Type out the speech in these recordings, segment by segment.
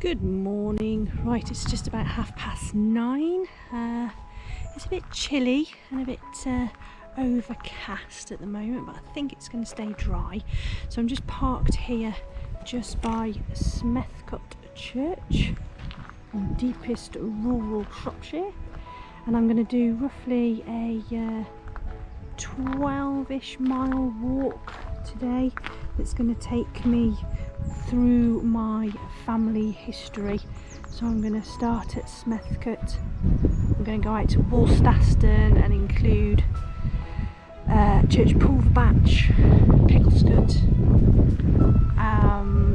Good morning. Right, it's just about 9:30. It's a bit chilly and a bit overcast at the moment, but I think it's going to stay dry. So I'm just parked here just by Smethcott Church in deepest rural Shropshire, and I'm going to do roughly a 12-ish mile walk today. It's going to take me through my family history. So I'm going to start at Smethcott. I'm going to go out to Woolstaston and include Church Pulverbatch, Betchcote,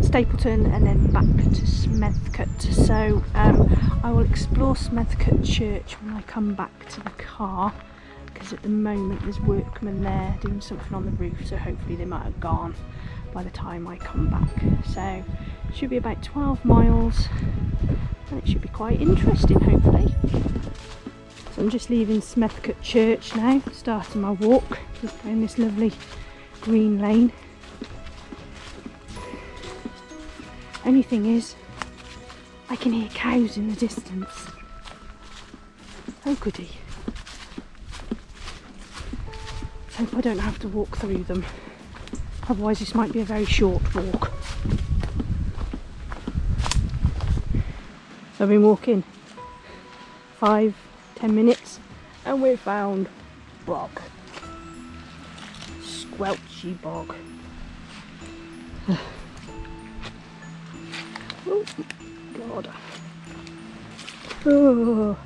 Stapleton, and then back to Smethcott. So I will explore Smethcott Church when I come back to the car, because at the moment there's workmen there doing something on the roof, so hopefully they might have gone by the time I come back. So it should be about 12 miles and it should be quite interesting, hopefully. So I'm just leaving Smethcott Church now, starting my walk, just down this lovely green lane. Only thing is, I can hear cows in the distance. Oh goody. Let's hope I don't have to walk through them. Otherwise this might be a very short walk. So I've been walking 5-10 minutes and we've found bog. Squelchy bog. Oh God. Oh.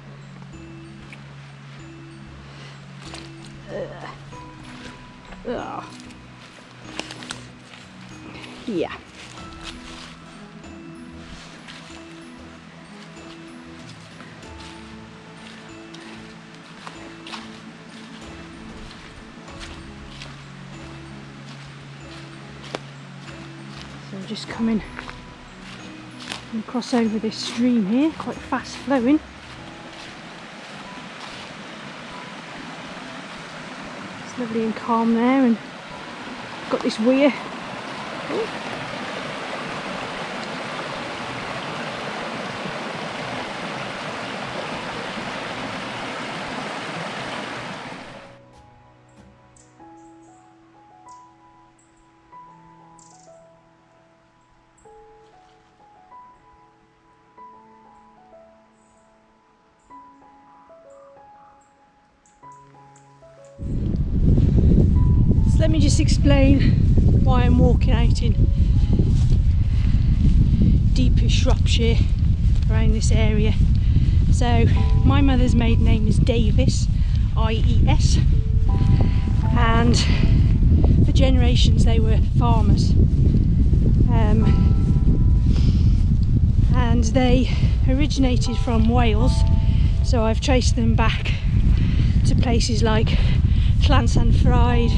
Yeah. So I'm just coming and cross over this stream here, quite fast flowing. It's lovely and calm there, and got this weir. Oh. Let me just explain why I'm walking out in deepest Shropshire around this area. So my mother's maiden name is Davis, I-E-S, and for generations they were farmers, and they originated from Wales, so I've traced them back to places like Llansanfraid,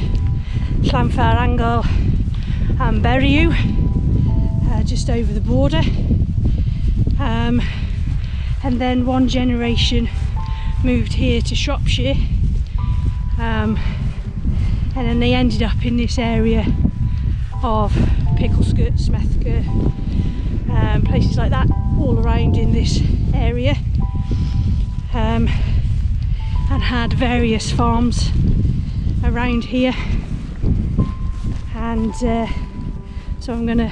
Llanffarangle and Berriew, just over the border, and then one generation moved here to Shropshire, and then they ended up in this area of Picklescott, Smethcott, places like that, all around in this area, and had various farms around here. And so I'm going to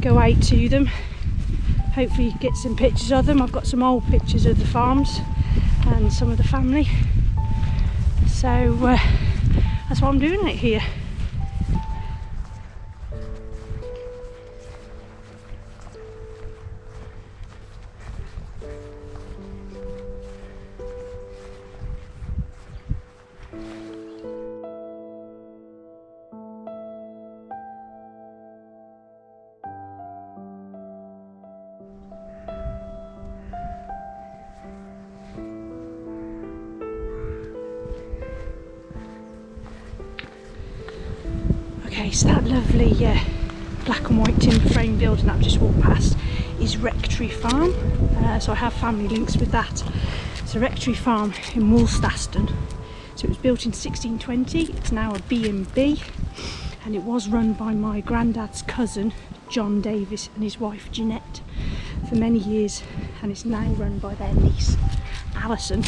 go out to them, hopefully get some pictures of them. I've got some old pictures of the farms and some of the family, so that's what I'm doing out here. Okay, so that lovely black and white timber frame building that I've just walked past is Rectory Farm. So I have family links with that. It's a Rectory Farm in Woolstaston. So it was built in 1620. It's now a B&B, and it was run by my granddad's cousin John Davis and his wife Jeanette. for many years, and it's now run by their niece Alison.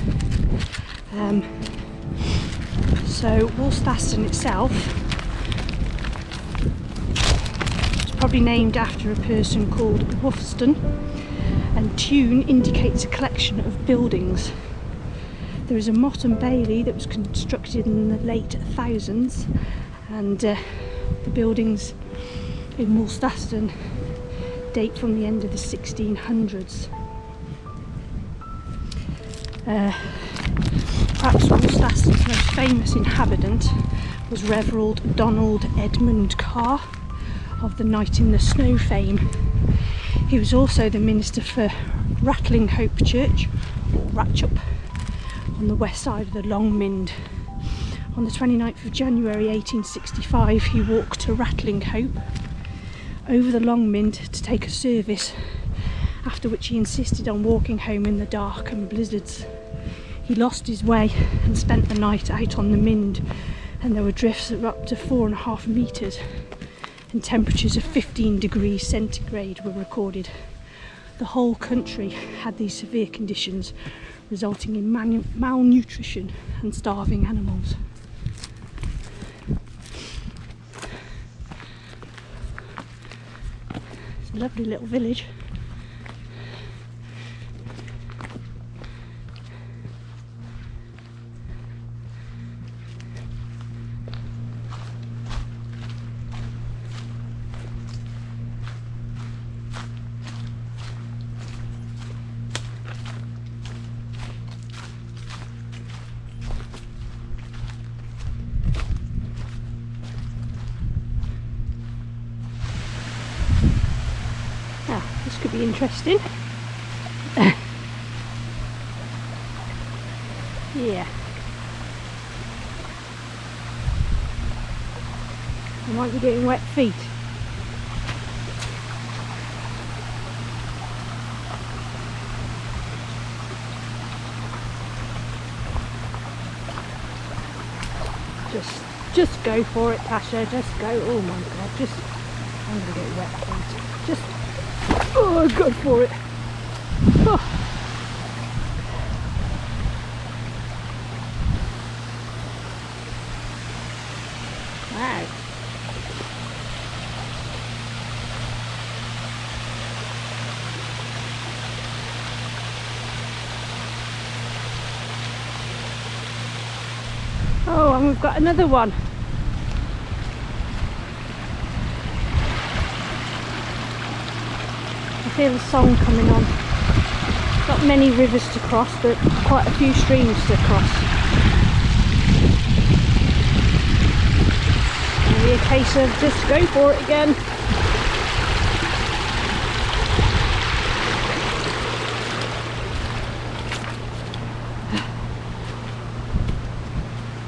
So Woolstaston itself is probably named after a person called Woolstaston, and Tune indicates a collection of buildings. There is a Motte and Bailey that was constructed in the late 1000s, and the buildings in Woolstaston date from the end of the 1600s. Perhaps Woolstaston's most famous inhabitant was Reverend Donald Edmund Carr of the Night in the Snow fame. He was also the minister for Rattling Hope Church, or Ratchup, on the west side of the Longmynd. On the 29th of January 1865 he walked to Rattling Hope over the Longmynd to take a service, after which he insisted on walking home in the dark and blizzards. He lost his way and spent the night out on the Mynd, and there were drifts of up to 4.5 metres, and temperatures of 15 degrees centigrade were recorded. The whole country had these severe conditions, resulting in malnutrition and starving animals. It's a lovely little village. This could be interesting. Yeah. You might be getting wet feet. Just go for it, Tasha. Just go. Oh my God. I'm gonna get wet feet. Oh, go for it. Oh. Wow. Oh, and we've got another one. I feel the song coming on. Not many rivers to cross, but quite a few streams to cross. It'll be a case of just go for it again.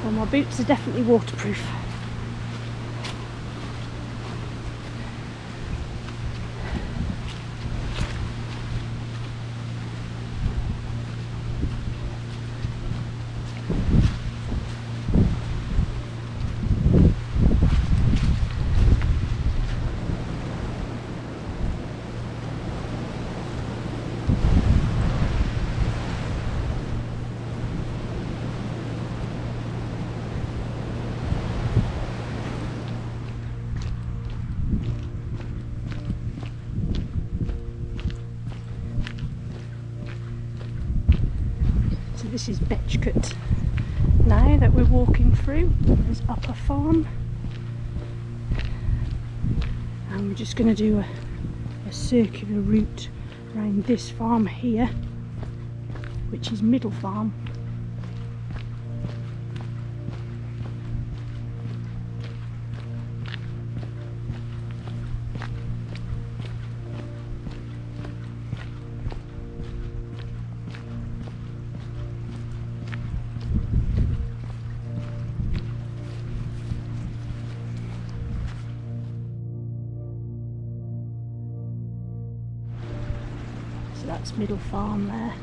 Well, my boots are definitely waterproof. This is Betchcote now that we're walking through. There's Upper Farm, and we're just going to do a circular route around this farm here, which is Middle Farm. So that's Middle Farm there.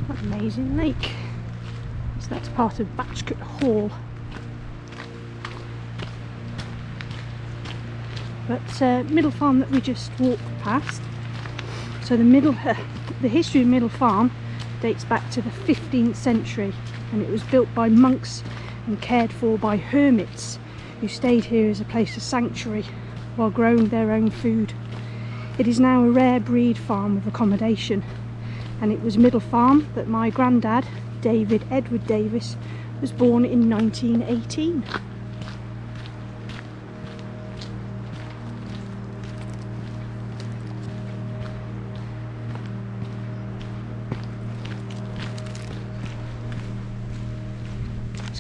What an amazing lake. So that's part of Betchcote Hall. But Middle Farm that we just walked past, so the history of Middle Farm dates back to the 15th century, and it was built by monks and cared for by hermits who stayed here as a place of sanctuary while growing their own food. It is now a rare breed farm with accommodation, and it was Middle Farm that my granddad, David Edward Davis, was born in 1918.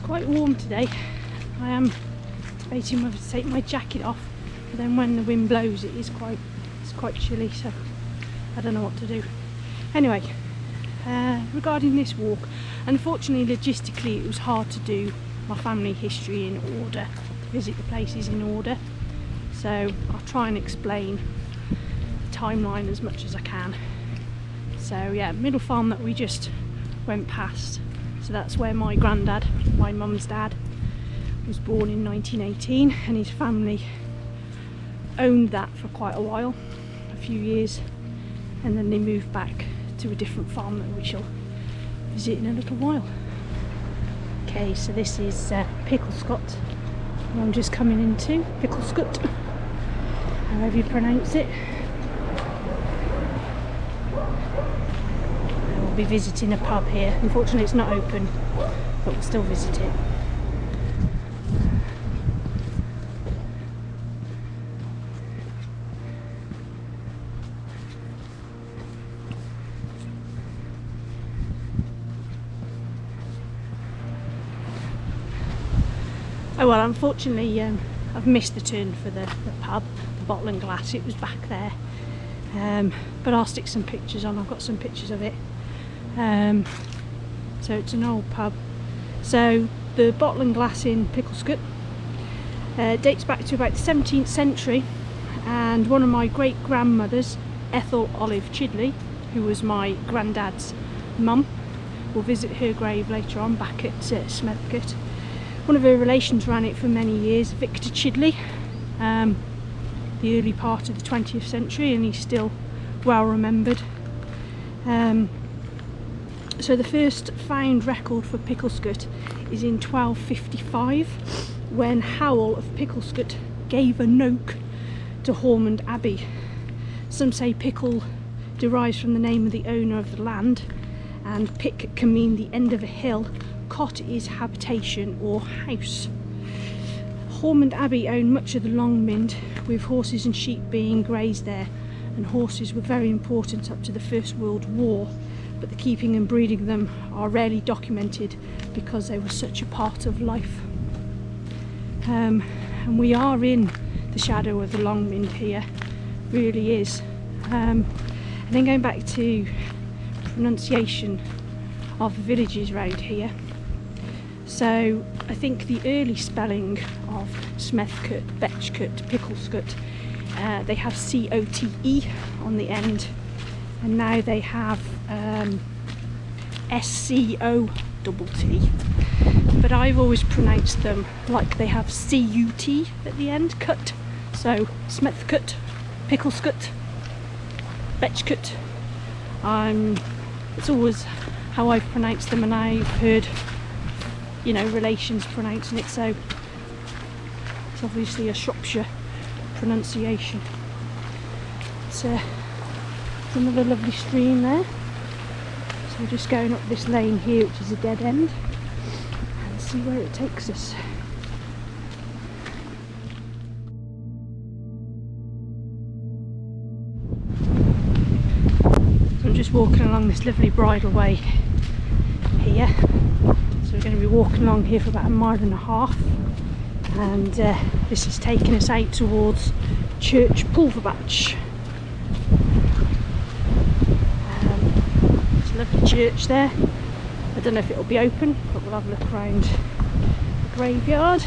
Quite warm today. I am debating whether to take my jacket off, but then when the wind blows it's quite chilly, so I don't know what to do. Anyway, regarding this walk, unfortunately logistically it was hard to do my family history in order, to visit the places in order, so I'll try and explain the timeline as much as I can. So yeah, Middle Farm that we just went past. So that's where my granddad, my mum's dad, was born in 1918, and his family owned that for quite a while, a few years, and then they moved back to a different farm that we shall visit in a little while. Okay, so this is Picklescott, and I'm just coming into Picklescott, however you pronounce it. Be visiting a pub here. Unfortunately it's not open, but we'll still visit it. Oh well, unfortunately I've missed the turn for the pub, the Bottle and Glass. It was back there, but I'll stick some pictures on. I've got some pictures of it. So it's an old pub. So the Bottle and Glass in Picklescott dates back to about the 17th century, and one of my great grandmothers, Ethel Olive Chidley, who was my granddad's mum, we'll visit her grave later on back at Smethcott. One of her relations ran it for many years, Victor Chidley, the early part of the 20th century, and he's still well remembered. So the first found record for Picklescott is in 1255, when Howell of Picklescott gave a noke to Ormond Abbey. Some say Pickle derives from the name of the owner of the land, and pick can mean the end of a hill, cot is habitation or house. Ormond Abbey owned much of the Longmynd, with horses and sheep being grazed there, and horses were very important up to the First World War. But the keeping and breeding of them are rarely documented because they were such a part of life. And we are in the shadow of the Longmynd here, really is. And then going back to pronunciation of the villages around here. So I think the early spelling of Smethcott, Betchcote, Picklescott, they have C-O-T-E on the end, and now they have S-C-O-T-T, but I've always pronounced them like they have C-U-T at the end, cut. So Smethcott, Picklescott, Betchcote. It's always how I've pronounced them, and I've heard, you know, relations pronouncing it, so it's obviously a Shropshire pronunciation. It's another lovely stream there. So we're just going up this lane here, which is a dead end, and see where it takes us. So I'm just walking along this lovely bridleway here. So we're going to be walking along here for about a mile and a half, and this is taking us out towards Church Pulverbatch. There's a lovely church there. I don't know if it'll be open, but we'll have a look around the graveyard.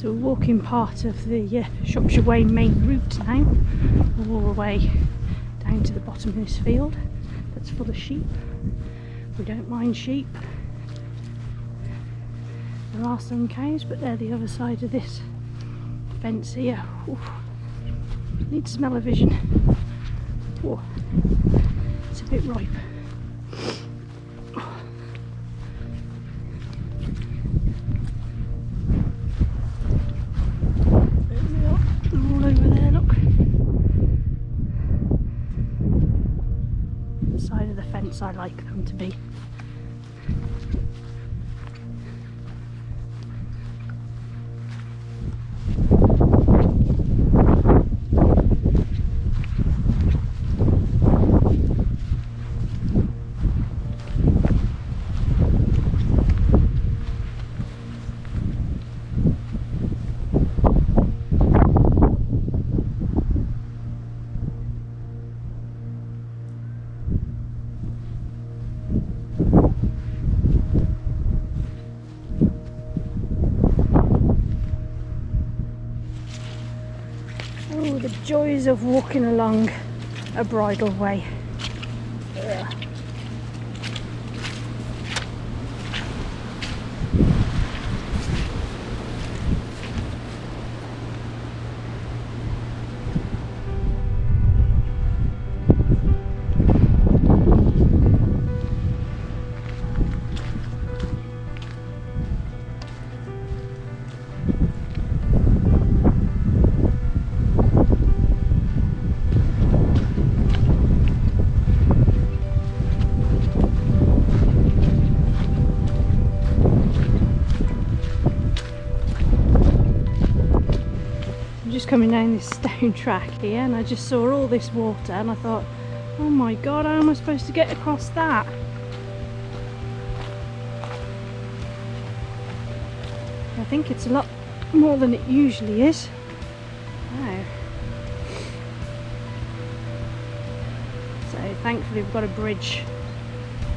So we're walking part of the Shropshire Way main route now, all the way down to the bottom of this field that's full of sheep. We don't mind sheep. There are some cows, but they're the other side of this fence here. Ooh. Need smell-o-vision. Oh, it's a bit ripe. I like them to be. Oh, the joys of walking along a bridle way. Ugh. Just coming down this stone track here, and I just saw all this water and I thought, oh my god, how am I supposed to get across that? I think it's a lot more than it usually is. Wow. So thankfully we've got a bridge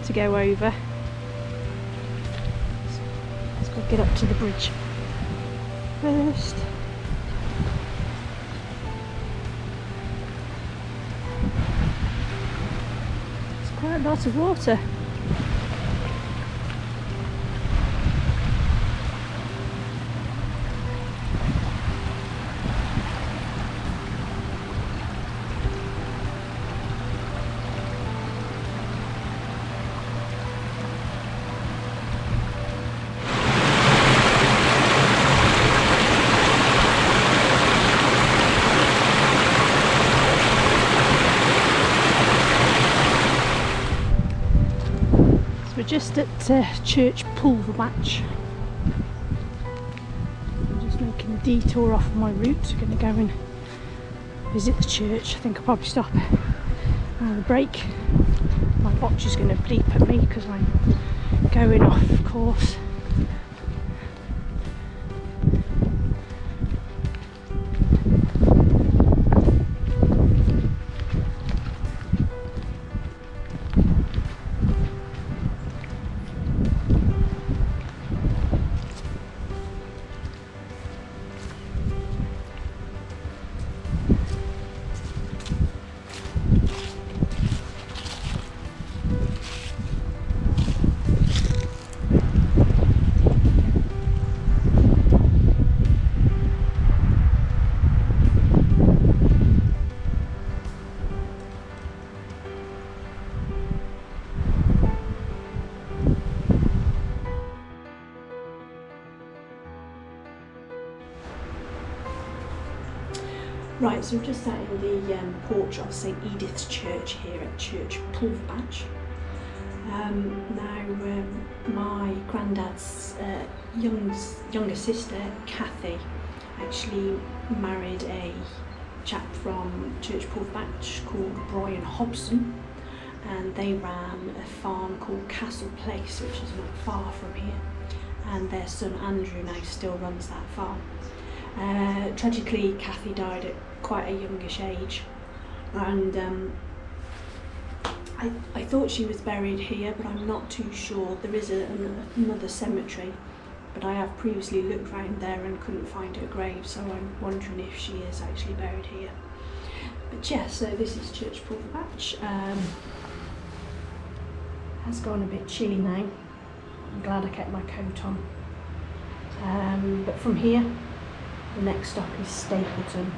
to go over. Let's go get up to the bridge first. Quite a lot of water. We're just at Church Pulverbatch. I'm just making a detour off my route. I'm going to go and visit the church. I think I'll probably stop and break. My watch is going to bleep at me because I'm going off course. Right, so we're just sat in the porch of St Edith's Church here at Church Pulverbatch. My granddad's younger sister, Kathy, actually married a chap from Church Pulverbatch called Brian Hobson, and they ran a farm called Castle Place, which is not far from here, and their son Andrew now still runs that farm. Tragically, Kathy died at quite a youngish age, and I thought she was buried here, but I'm not too sure. There is another cemetery but I have previously looked round there and couldn't find her grave, so I'm wondering if she is actually buried here. But yeah, so this is Church Pulverbatch. Has gone a bit chilly now. I'm glad I kept my coat on. But from here, the next stop is Stapleton.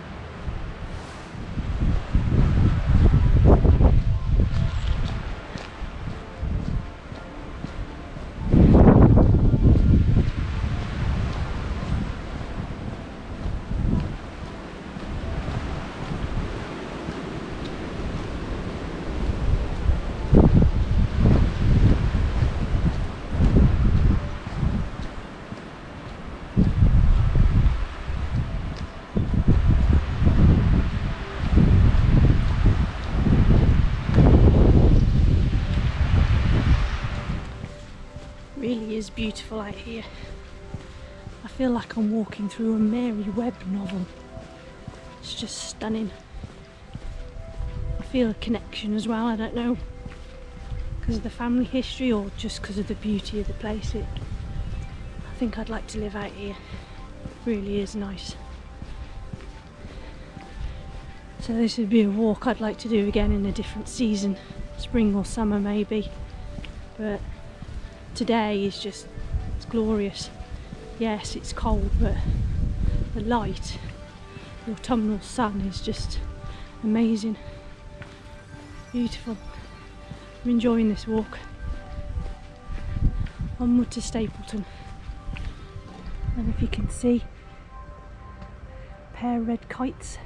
Really is beautiful out here. I feel like I'm walking through a Mary Webb novel. It's just stunning. I feel a connection as well. I don't know, because of the family history or just because of the beauty of the place. I think I'd like to live out here. It really is nice. So this would be a walk I'd like to do again in a different season, spring or summer maybe. But today is just, it's glorious. Yes, it's cold, but the light, the autumnal sun is just amazing. Beautiful. I'm enjoying this walk. Onward to Stapleton. And if you can see, a pair of red kites.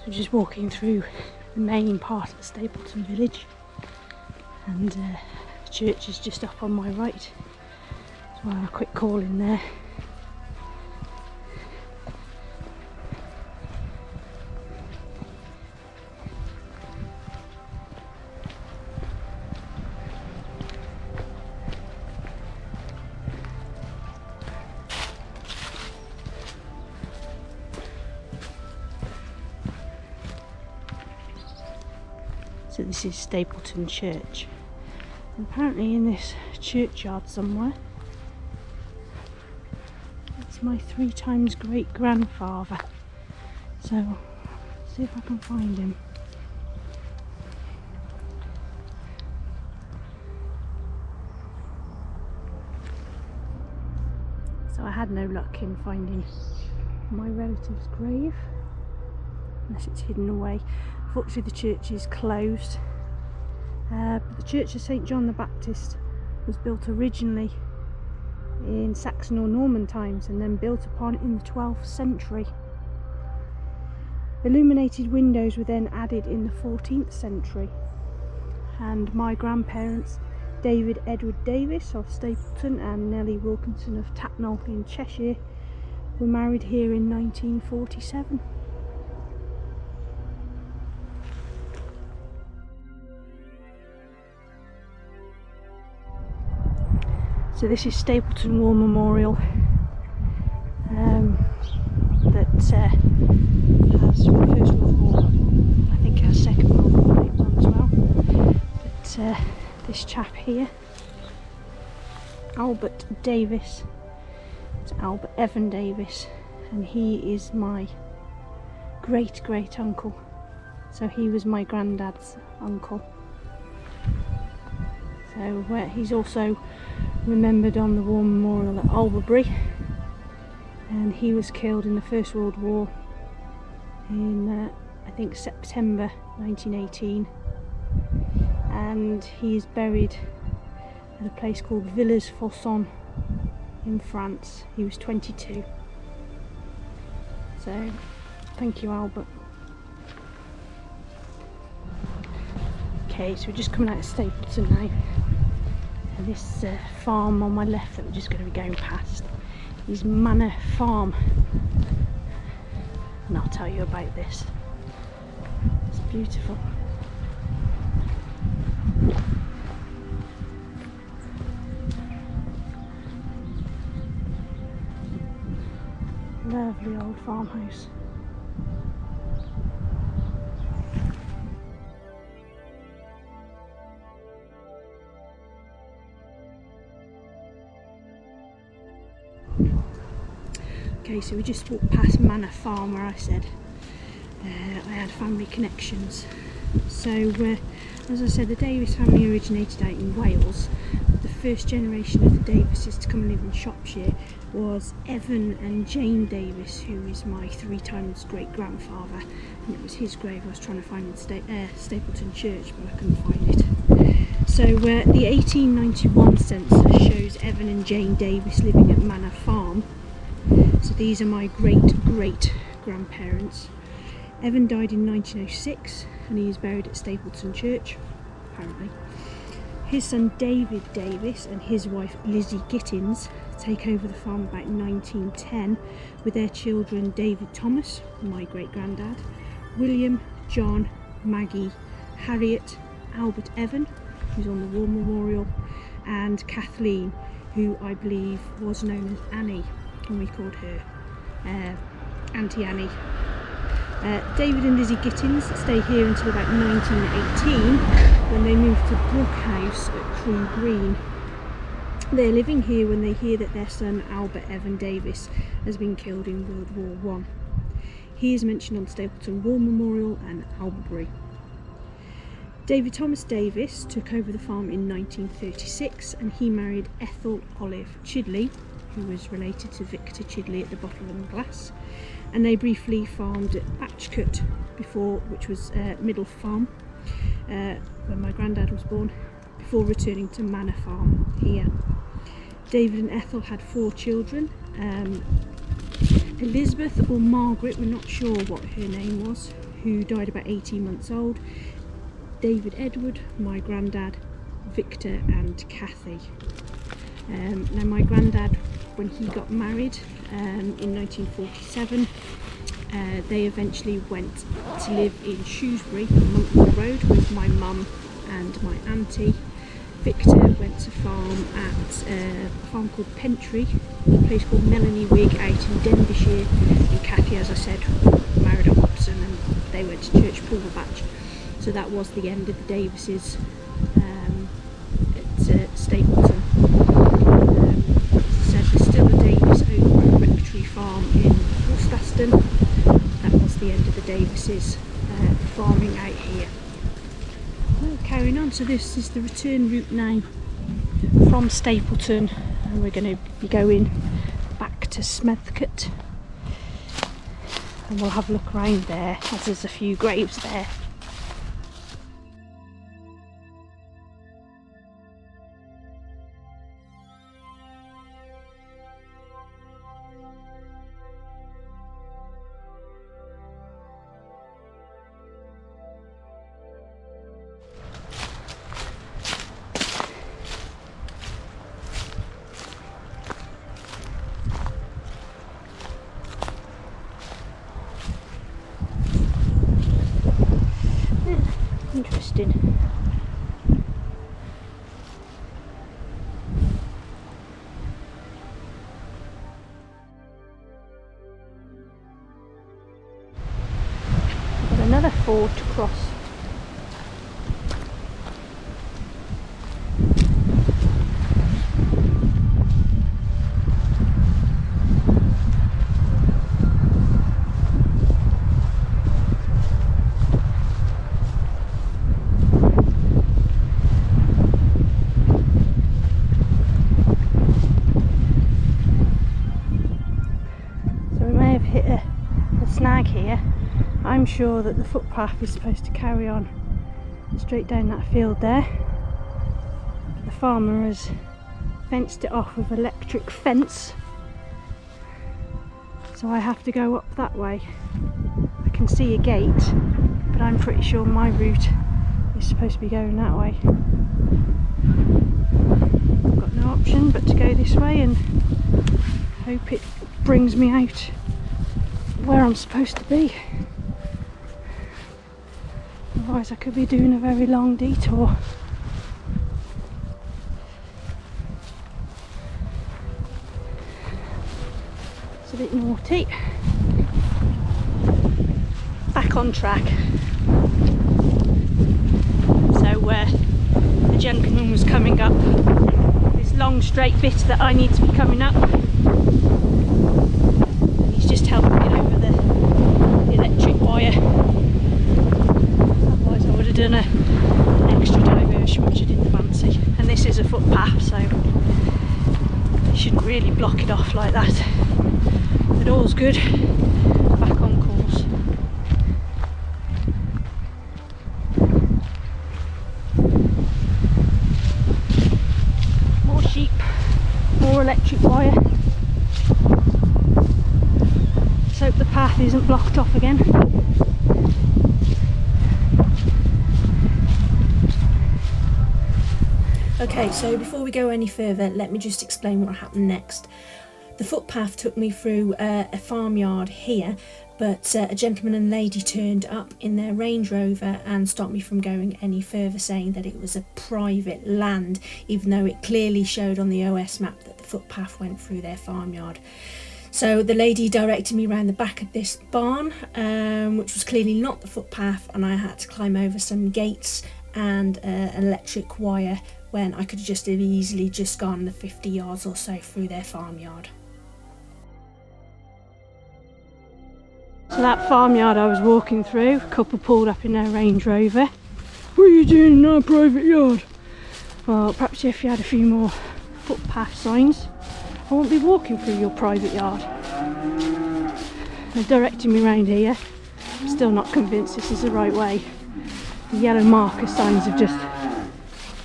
So just walking through the main part of Stapleton village, and the church is just up on my right, so I'll have a quick call in there. So this is Stapleton Church. And apparently in this churchyard somewhere, it's my 3 times great grandfather. So let's see if I can find him. So I had no luck in finding my relative's grave, unless it's hidden away. Unfortunately the church is closed, but the Church of St John the Baptist was built originally in Saxon or Norman times and then built upon in the 12th century. Illuminated windows were then added in the 14th century, and my grandparents, David Edward Davis of Stapleton and Nellie Wilkinson of Tatnall in Cheshire, were married here in 1947. So this is Stapleton War Memorial, that has First World War, I think it has Second World War names on as well. But this chap here, Albert Davis, it's Albert Evan Davis, and he is my great uncle. So he was my granddad's uncle. So he's also remembered on the War Memorial at Albury, and he was killed in the First World War in I think September 1918, and he is buried at a place called Villers-Fosson in France. He was 22. So thank you, Albert. Okay, so we're just coming out of Stapleton now. And this farm on my left that we're just going to be going past his manor farm, and I'll tell you about this. It's beautiful. Lovely old farmhouse. Okay, so we just walked past Manor Farm where I said I had family connections. So as I said, the Davis family originated out in Wales. The first generation of the Davises to come and live in Shropshire was Evan and Jane Davis, who is my 3 times great grandfather, and it was his grave I was trying to find in Stapleton Church, but I couldn't find it. So the 1891 census shows Evan and Jane Davis living at Manor Farm. So these are my great grandparents. Evan died in 1906 and he is buried at Stapleton Church, apparently. His son David Davis and his wife Lizzie Gittins take over the farm about 1910 with their children David Thomas, my great granddad, William, John, Maggie, Harriet, Albert Evan, who's on the War Memorial, and Kathleen, who I believe was known as Annie, and we called her Auntie Annie. David and Lizzie Gittins stay here until about 1918 when they moved to Brook House at Crewe Green. They're living here when they hear that their son Albert Evan Davis has been killed in World War I. He is mentioned on Stapleton War Memorial and Albury. David Thomas Davis took over the farm in 1936 and he married Ethel Olive Chidley, who was related to Victor Chidley at the Bottle and Glass, and they briefly farmed at Betchcote before, which was Middle Farm, when my granddad was born, before returning to Manor Farm here. David and Ethel had 4 children. Elizabeth or Margaret, we're not sure what her name was, who died about 18 months old. David Edward, my granddad, Victor and Kathy. Now my granddad, when he got married in 1947, they eventually went to live in Shrewsbury on Monkwell Road with my mum and my auntie. Victor went to farm at a farm called Pentry, a place called Melanie Wig out in Denbighshire, and Kathy, as I said, married at Hobson and they went to church Pulverbatch. So that was the end of the Davises at Stapleton. So there's still a Davis over at Rectory Farm in Woolstaston. That was the end of the Davises farming out here. Well, carrying on, so this is the return route now from Stapleton, and we're going to be going back to Smethcott, and we'll have a look around there as there's a few graves there. Interesting. Got another ford to cross. Snag here. I'm sure that the footpath is supposed to carry on straight down that field there, but the farmer has fenced it off with electric fence, so I have to go up that way. I can see a gate, but I'm pretty sure my route is supposed to be going that way. I've got no option but to go this way and hope hope it brings me out where I'm supposed to be. Otherwise I could be doing a very long detour. It's a bit naughty. Back on track. So the gentleman was coming up this long straight bit that I need to be coming up, and he's just helping me over the electric wire. Otherwise I would have done an extra diversion, which I didn't fancy. And this is a footpath, so you shouldn't really block it off like that. But all's good. Back on course. More sheep, more electric wire. Let's hope the path isn't blocked off again. Okay, so before we go any further, let me just explain what happened next. The footpath took me through a farmyard here, but a gentleman and lady turned up in their Range Rover and stopped me from going any further, saying that it was a private land, even though it clearly showed on the OS map that the footpath went through their farmyard. So the lady directed me around the back of this barn, which was clearly not the footpath, and I had to climb over some gates and an electric wire when I could have just easily just gone the 50 yards or so through their farmyard. So that farmyard I was walking through, a couple pulled up in their Range Rover. What are you doing in our private yard? Well, perhaps if you had a few more footpath signs, I won't be walking through your private yard. They're directing me around here. Still not convinced this is the right way. The yellow marker signs have just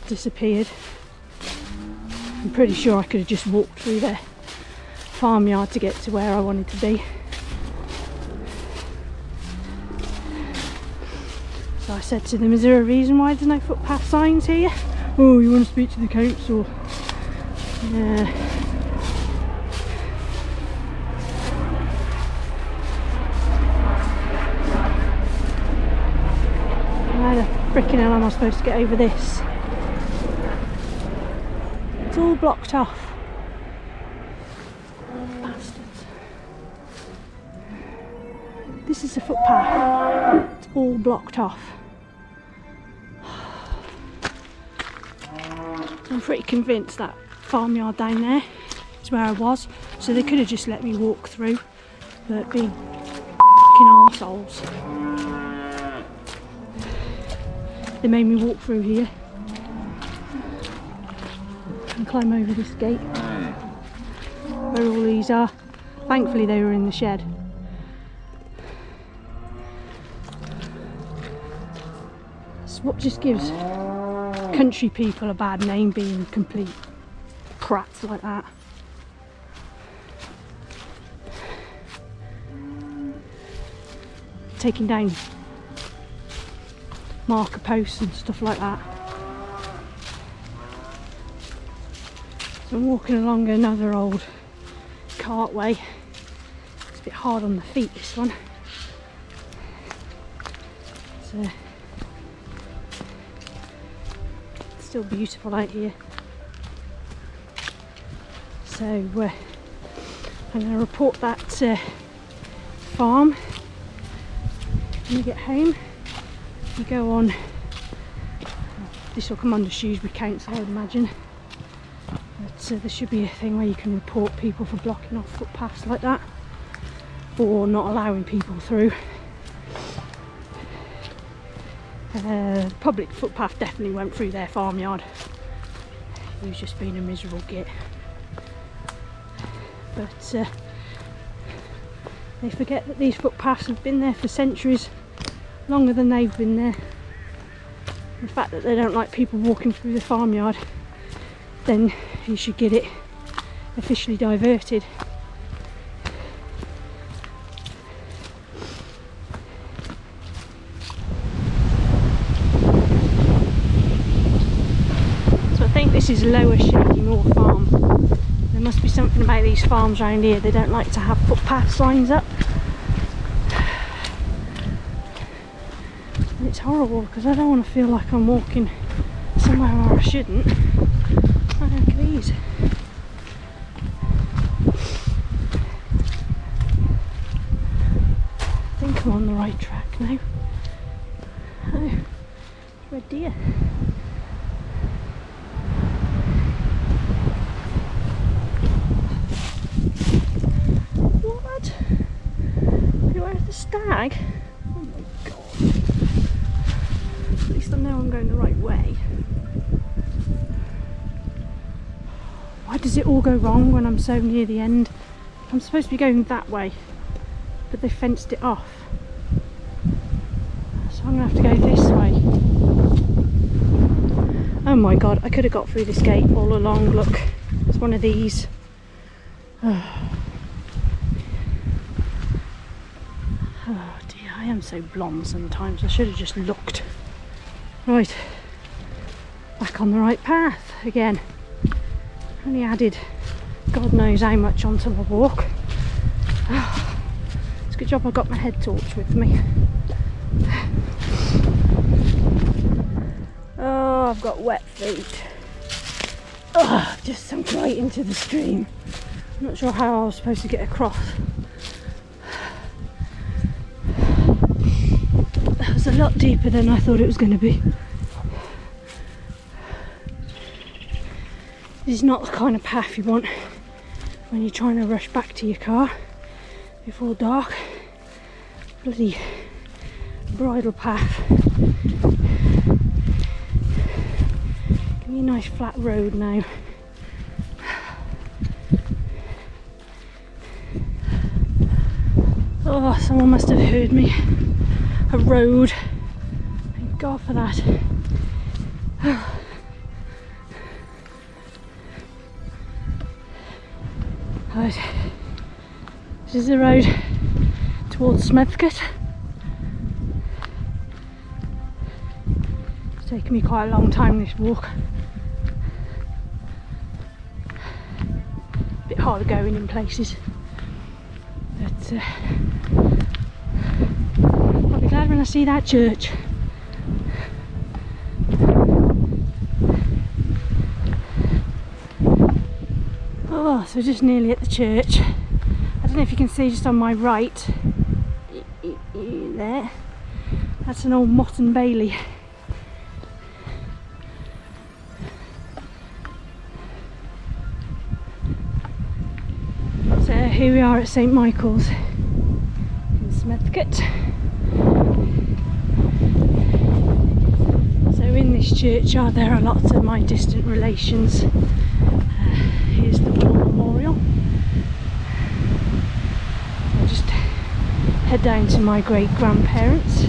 disappeared. I'm pretty sure I could have just walked through their farmyard to get to where I wanted to be. So I said to them, is there a reason why there's no footpath signs here? Oh, you want to speak to the council? Yeah. How the frickin' hell am I supposed to get over this? It's all blocked off. Bastards. This is a footpath. It's all blocked off. I'm pretty convinced that farmyard down there is where I was, so they could have just let me walk through, but being fucking arseholes, they made me walk through here and climb over this gate where all these are. Thankfully they were in the shed. So what just gives country people a bad name, being complete prats like that. Taking down marker posts and stuff like that. So I'm walking along another old cartway. It's a bit hard on the feet, this one. So still beautiful out here. So I'm going to report that farm when you get home. You go on, this will come under Shrewsbury Council, I would imagine, but there should be a thing where you can report people for blocking off footpaths like that or not allowing people through. The public footpath definitely went through their farmyard. He was just being a miserable git. But they forget that these footpaths have been there for centuries, longer than they've been there. The fact that they don't like people walking through the farmyard, then you should get it officially diverted. This is Lower Shaky Moor Farm. There must be something about these farms around here. They don't like to have footpath signs up. And it's horrible because I don't want to feel like I'm walking somewhere where I shouldn't. Oh, look at these. I think I'm on the right track now. Oh, red deer. What? Where's the stag? Oh my god. At least I know I'm going the right way. Why does it all go wrong when I'm so near the end? I'm supposed to be going that way, but they fenced it off. So I'm going to have to go this way. Oh my god, I could have got through this gate all along. Look, it's one of these. Oh dear, I am so blonde sometimes. I should have just looked. Right, back on the right path again. Only added God knows how much onto my walk. It's a good job I got my head torch with me. Oh, I've got wet feet. Oh, I've just sunk right into the stream. I'm not sure how I was supposed to get across. That was a lot deeper than I thought it was going to be. This is not the kind of path you want when you're trying to rush back to your car before dark. Bloody bridle path. Give me a nice flat road now. Oh, someone must have heard me. A road. Thank God for that. Right. This is the road towards Smethcott. It's taken me quite a long time, this walk. A bit hard going in places. But I'll be glad when I see that church. Oh, so just nearly at the church. I don't know if you can see just on my right, there, that's an old Motte and Bailey. So here we are at St Michael's in Smethcott. So in this churchyard there are lots of my distant relations. Here's the war memorial. I'll just head down to my great grandparents.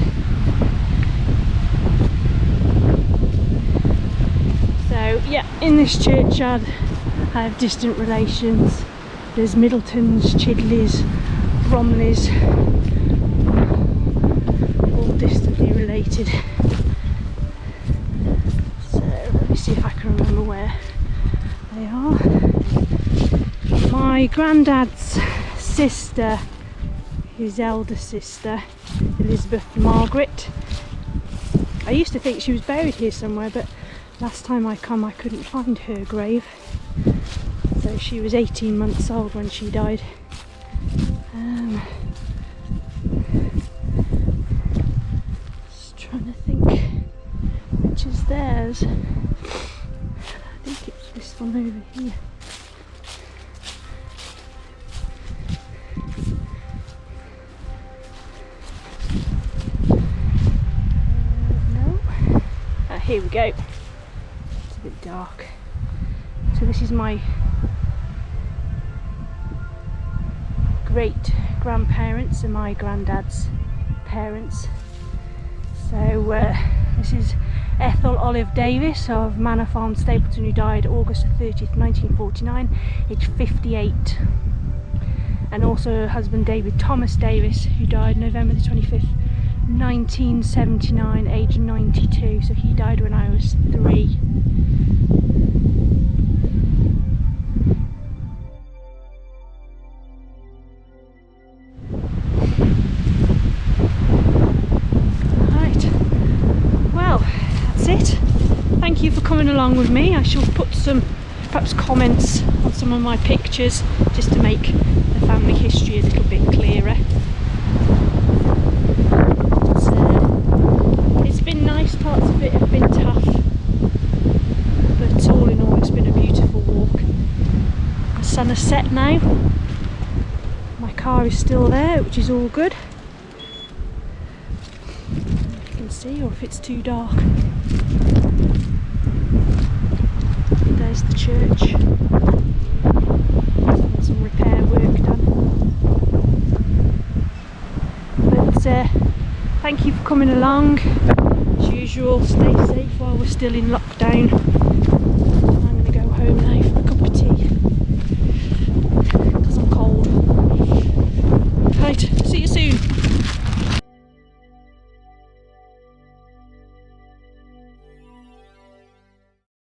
So yeah, in this churchyard I have distant relations. There's Middletons, Chidleys, Bromleys, all distantly related. So let me see if I can remember where they are. My granddad's sister, his elder sister, Elizabeth Margaret. I used to think she was buried here somewhere, but last time I come I couldn't find her grave. So she was 18 months old when she died. Just trying to think which is theirs. I think it's this one over here. No. Here we go. It's a bit dark. So this is my great grandparents and my granddad's parents. So this is Ethel Olive Davis of Manor Farm, Stapleton, who died August 30th, 1949, aged 58. And also her husband David Thomas Davis, who died November the 25th, 1979, aged 92. So he died when I was 3. coming along with me. I shall put some perhaps comments on some of my pictures just to make the family history a little bit clearer. But, it's been nice, parts of it have been tough, but all in all it's been a beautiful walk. The sun has set now, my car is still there, which is all good. You can see, or if it's too dark. There's the church. Some repair work done. But thank you for coming along. As usual, stay safe while we're still in lockdown.